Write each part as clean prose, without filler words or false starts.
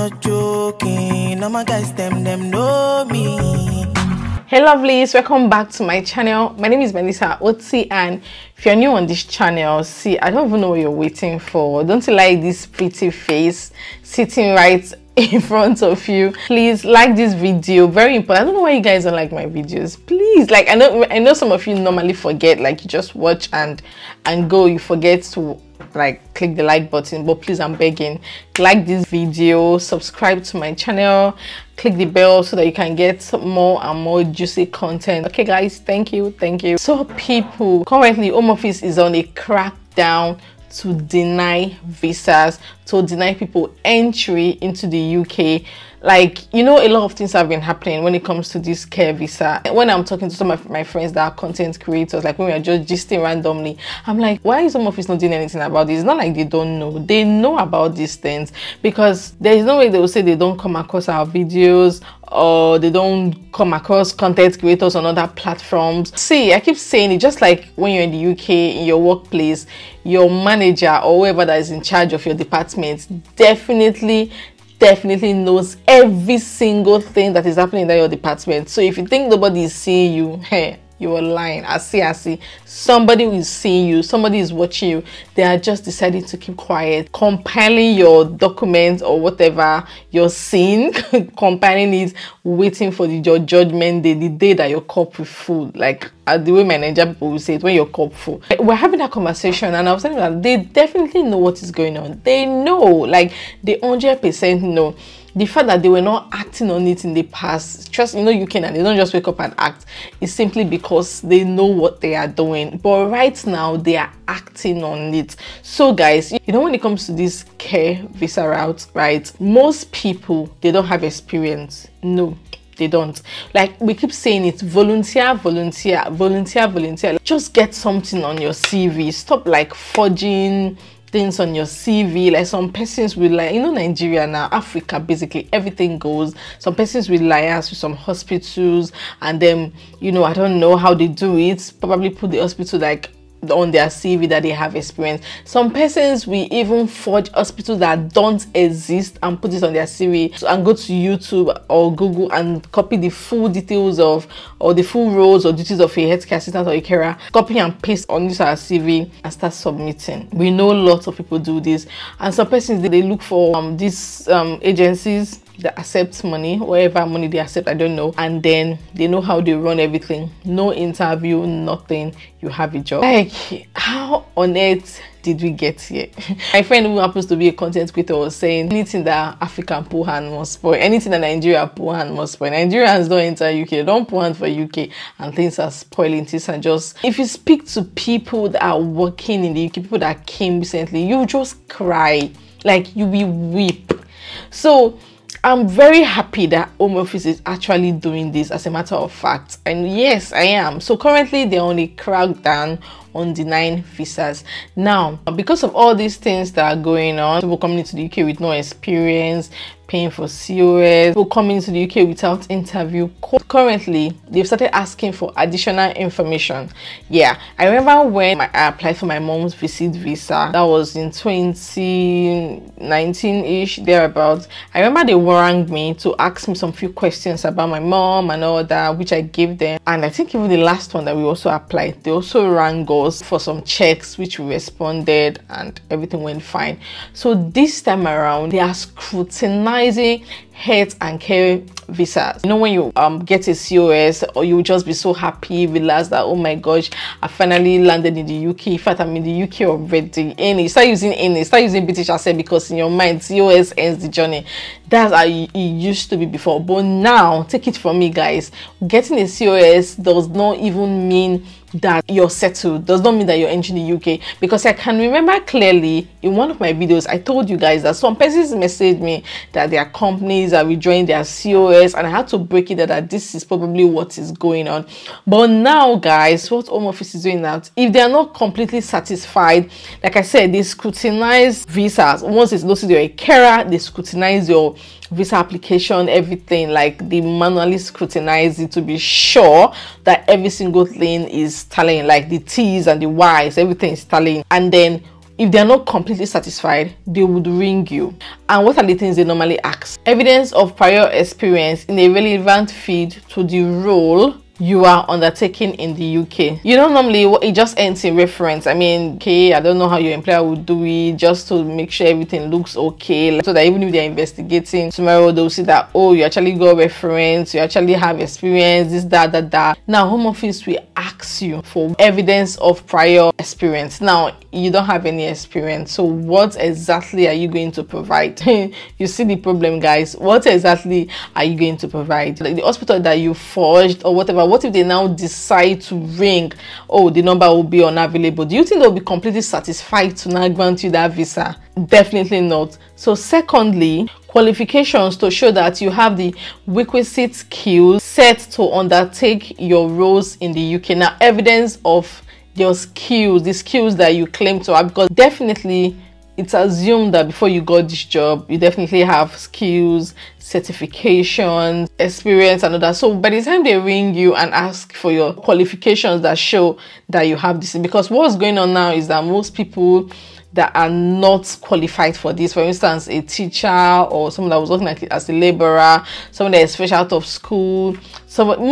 not joking. All my guys, them know me. Hey lovelies, welcome back to my channel. My name is Melissa Otsi, and if you're new on this channel, see, I don't even know what you're waiting for. Don't you like this pretty face sitting right in front of you? Please like this video, very important. I don't know why you guys don't like my videos. Please, like, I know some of you normally forget, like you just watch and go, you forget to like click the like button, but please, I'm begging, like this video, subscribe to my channel, click the bell so that you can get more and more juicy content. Okay guys, thank you. So people, currently Home Office is on a crackdown to deny visas, to deny people entry into the UK. Like, you know, a lot of things have been happening when it comes to this care visa. When I'm talking to some of my friends that are content creators, like when we are just gisting randomly, I'm like, why is Home Office not doing anything about this? It's not like they don't know. They know about these things, because there is no way they will say they don't come across our videos or they don't come across content creators on other platforms. See, I keep saying it, just like when you're in the UK, in your workplace, your manager or whoever that is in charge of your department definitely knows every single thing that is happening in your department. So if you think nobody is seeing you, hey, you are lying. I see. Somebody is seeing you, somebody is watching you. They are just deciding to keep quiet, compiling your documents or whatever you're seeing, compiling it, waiting for your judgment day, the day that your cup is full. Like the way my Nigerian people will say it, when your cup full. We're having that conversation, and I was telling them that they definitely know what is going on. They know, like they 100% know. The fact that they were not acting on it in the past, just, you know, you can, and they don't just wake up and act, is simply because they know what they are doing. But right now, they are acting on it. So guys, you know, when it comes to this care visa route, right, most people, they don't have experience. No, they don't. Like we keep saying it, volunteer. Just get something on your CV. Stop like forging things on your CV. Like some persons will, like, you know, Nigeria now, Africa, basically everything goes. Some persons will liaise with some hospitals, and then, you know, I don't know how they do it, probably put the hospital like on their CV that they have experience. Some persons will even forge hospitals that don't exist and put it on their CV, and go to YouTube or Google and copy the full details of, or the full roles or duties of a healthcare assistant or a carer, copy and paste on this our CV and start submitting. We know lots of people do this, and some persons, they look for these agencies that accept money, whatever money they accept, I don't know, and then they know how they run everything. No interview, nothing, you have a job. Like, how on earth did we get here? My friend who happens to be a content creator was saying, anything that African poor hand must spoil, anything that Nigeria poor hand must spoil. Nigerians don't enter UK, don't poor hand for UK, and things are spoiling. Things are just, if you speak to people that are working in the UK, people that came recently, you just cry, like you will weep. So I'm very happy that Home Office is actually doing this, as a matter of fact, and yes, I am. So currently they're on a crackdown on denying visas. Now, because of all these things that are going on, people coming into the UK with no experience, paying for COS, people coming into the UK without interview, currently they've started asking for additional information. Yeah, I remember when I applied for my mom's visit visa, that was in 2019-ish, thereabouts. I remember they rang me to ask me some few questions about my mom and all that, which I gave them. And I think even the last one that we also applied, they also rang us for some checks, which we responded, and everything went fine. So this time around, they are scrutinizing health and care visas. You know, when you get a COS, or you just be so happy, relaxed, that oh my gosh, I finally landed in the UK. In fact, I'm in the UK already. Any start using British accent, because in your mind COS ends the journey. That's how it used to be before. But now, take it from me guys, getting a COS does not even mean that you're settled, does not mean that you're entering the UK. Because I can remember clearly in one of my videos, I told you guys that some persons messaged me that their companies are withdrawing their COS, and I had to break it that this is probably what is going on. But now guys, what Home Office is doing now, if they are not completely satisfied, like I said, they scrutinize visas. Once it's noticed you're a carer, they scrutinize your visa application, everything. Like they manually scrutinize it to be sure that every single thing is tallying, like the T's and the Y's, everything is tallying. And then If they are not completely satisfied, they would ring you. And what are the things they normally ask? Evidence of prior experience in a relevant field to the role you are undertaking in the UK. You know, normally it just ends in reference. I mean, okay, I don't know how your employer would do it, just to make sure everything looks okay, so that even if they're investigating tomorrow, they'll see that, oh, you actually got reference, you actually have experience, this, that. Now, Home Office will ask you for evidence of prior experience. Now, you don't have any experience, so what exactly are you going to provide? You see the problem, guys. What exactly are you going to provide? Like the hospital that you forged or whatever, what if they now decide to ring, oh, the number will be unavailable? Do you think they'll be completely satisfied to now grant you that visa? Definitely not. So secondly, qualifications to show that you have the requisite skills set to undertake your roles in the UK. Now, evidence of your skills, the skills that you claim to have, because definitely it's assumed that before you got this job, you definitely have skills, certifications, experience, and all that. So by the time they ring you and ask for your qualifications that show that you have this, because what's going on now is that most people that are not qualified for this, for instance, a teacher or someone that was working as a laborer, someone that is fresh out of school, someone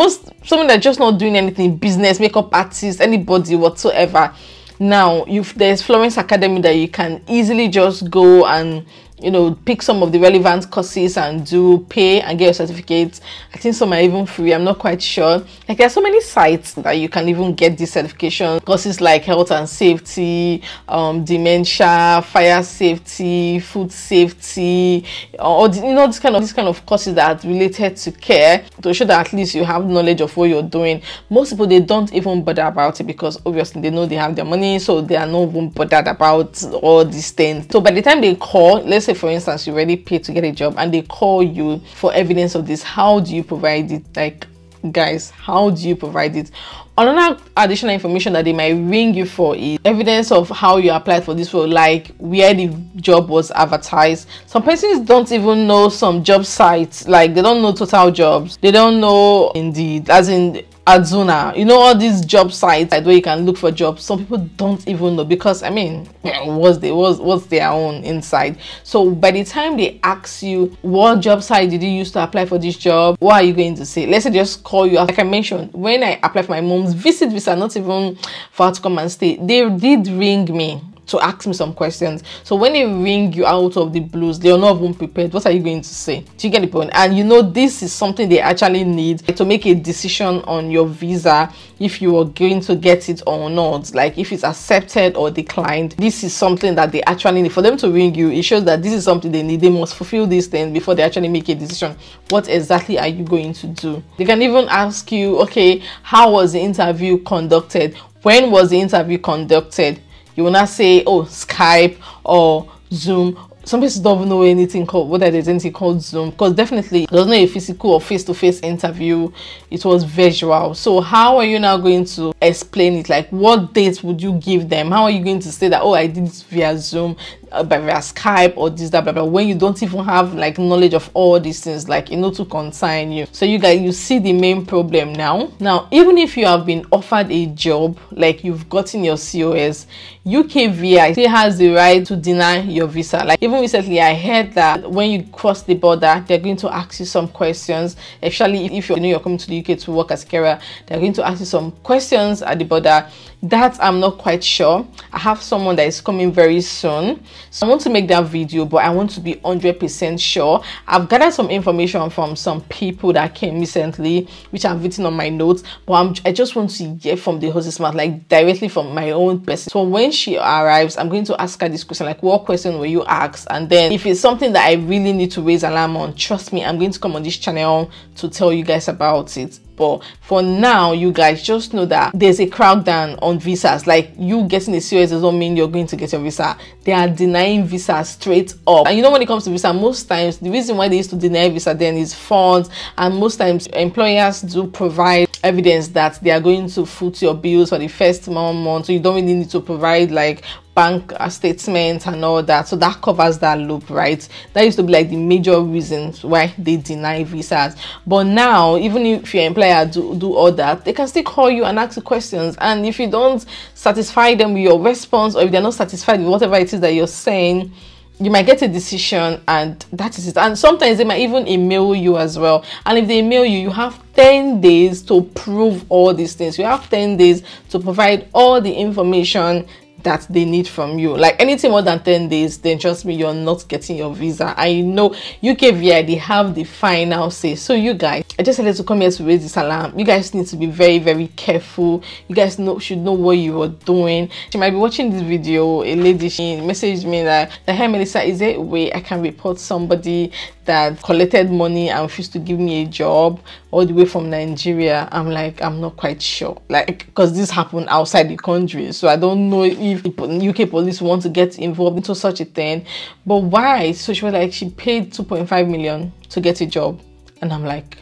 that's just not doing anything, business, makeup artist, anybody whatsoever. Now, there's Florence Academy that you can easily just go and, you know, pick some of the relevant courses and pay and get your certificates. I think some are even free. I'm not quite sure. Like, there are so many sites that you can even get this certification. Courses like health and safety, dementia, fire safety, food safety, or you know, this kind of courses that are related to care, to show that at least you have knowledge of what you're doing. Most people, they don't even bother about it because obviously they know they have their money, so they are not even bothered about all these things. So by the time they call, let's say for instance you already paid to get a job and they call you for evidence of this, how do you provide it? Like, guys, how do you provide it? Another additional information that they might ring you for is evidence of how you applied for this role, like where the job was advertised. Some persons don't even know some job sites, like they don't know Total Jobs, they don't know Indeed, as in Adzuna, you know, all these job sites where you can look for jobs. Some people don't even know because, I mean, what's their own inside? So by the time they ask you what job site did you use to apply for this job, what are you going to say? Let's say they just call you. Like I mentioned, when I applied for my mom's visit visa, not even for her to come and stay, they did ring me to ask me some questions. So when they ring you out of the blues, they're not even prepared. What are you going to say? Do you get the point? And you know, this is something they actually need to make a decision on your visa, if you are going to get it or not, like if it's accepted or declined. This is something that they actually need. For them to ring you, it shows that this is something they need. They must fulfill these things before they actually make a decision. What exactly are you going to do? They can even ask you, okay, how was the interview conducted? When was the interview conducted? You will not say, oh, Skype or Zoom. Some people don't even know anything called, whether there's anything called Zoom, because definitely there's not a physical or face-to-face interview. It was virtual. So how are you now going to explain it? Like, what dates would you give them? How are you going to say that, oh, I did it via Zoom, via Skype, or this, that, blah, blah, when you don't even have like knowledge of all these things, like, you know, to concern you? So you guys, you see the main problem now. Now, even if you have been offered a job, like you've gotten your COS, UKVI still has the right to deny your visa. Like even recently, I heard that when you cross the border, they're going to ask you some questions, especially if you know you're coming to the UK to work as a carer. They're going to ask you some questions at the border. That I'm not quite sure. I have someone that is coming very soon, so I want to make that video, but I want to be 100% sure. I've gathered some information from some people that came recently, which I've written on my notes, but I just want to hear from the hostess mouth, like directly from my own person. So when she arrives, I'm going to ask her this question, like, what question were you asked? And then if it's something that I really need to raise alarm on, trust me, I'm going to come on this channel to tell you guys about it. But for now, you guys just know that there's a crackdown on visas. Like, you getting a COS doesn't mean you're going to get your visa. They are denying visas straight up. And you know, when it comes to visa, most times the reason why they used to deny visa then is funds, and most times employers do provide evidence that they are going to foot your bills for the first month, so you don't really need to provide like bank statements and all that. So that covers that loop, right? That used to be like the major reasons why they deny visas. But now, even if your employer do all that, they can still call you and ask you questions, and if you don't satisfy them with your response, or if they're not satisfied with whatever it is that you're saying, you might get a decision, and that is it. And sometimes they might even email you as well, and if they email you, you have 10 days to prove all these things. You have 10 days to provide all the information that they need from you. Like anything more than 10 days, then trust me, you're not getting your visa. I know UKVI, they have the final say. So you guys, I just wanted to come here to raise this alarm. You guys need to be very, very careful. You guys should know what you are doing. She might be watching this video. A lady, she messaged me that, hey Melissa, is there a way I can report somebody that collected money and refused to give me a job all the way from Nigeria? I'm like, I'm not quite sure, like, because this happened outside the country, so I don't know if UK police want to get involved into such a thing. But why? So she was like, she paid 2.5 million to get a job, and I'm like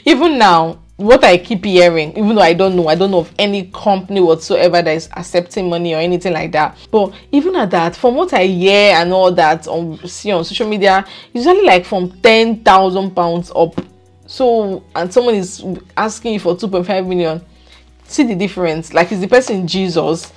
even now, what I keep hearing, even though I don't know of any company whatsoever that is accepting money or anything like that, but even at that, from what I hear and all that see on social media, usually like from £10,000 up. So, and someone is asking you for 2.5 million. See the difference? Like, is the person Jesus?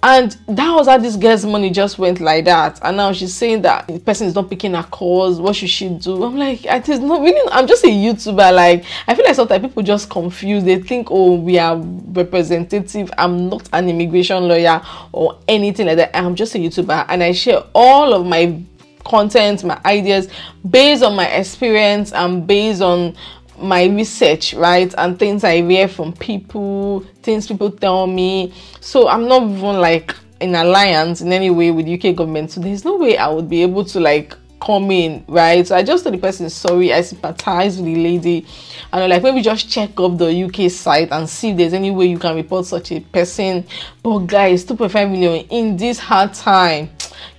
And that was how this girl's money just went like that. And now she's saying that the person is not picking her calls. What should she do? I'm like, it is not really. I'm just a YouTuber. Like, I feel like sometimes people just confused. They think, oh, we are representative. I'm not an immigration lawyer or anything like that. I'm just a YouTuber, and I share all of my content, my ideas, based on my experience and based on my research, right? And things I hear from people, things people tell me. So I'm not even like in alliance in any way with the UK government, so there's no way I would be able to like come in, right? So I just told the person sorry, I sympathize with the lady, and I'm like, maybe just check up the UK site and see if there's any way you can report such a person. But guys, 2.5 million in this hard time,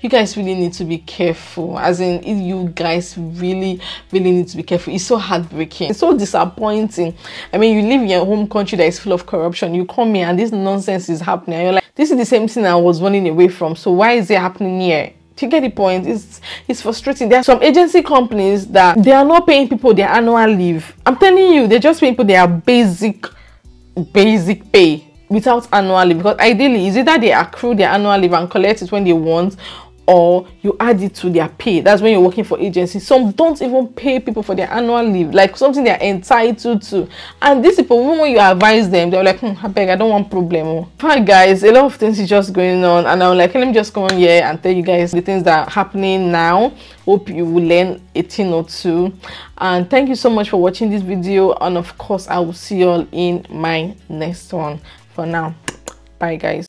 you guys really need to be careful. As in, you guys really need to be careful. It's so heartbreaking, it's so disappointing. I mean, you live in your home country that is full of corruption, you come here and this nonsense is happening, and you're like, this is the same thing I was running away from, so why is it happening here? Do you get the point? It's frustrating. There are some agency companies that they are not paying people their annual leave. I'm telling you, they're just paying people their basic pay without annual leave, because ideally is either they accrue their annual leave and collect it when they want, or you add it to their pay. That's when you're working for agencies. Some don't even pay people for their annual leave, like something they're entitled to. And these people, even when you advise them, they're like, I beg, I don't want problem. Hi guys, a lot of things is just going on, and I'm like, let me just come on here and tell you guys the things that are happening now. Hope you will learn a thing or two. And thank you so much for watching this video, and of course I will see you all in my next one. For now, bye guys.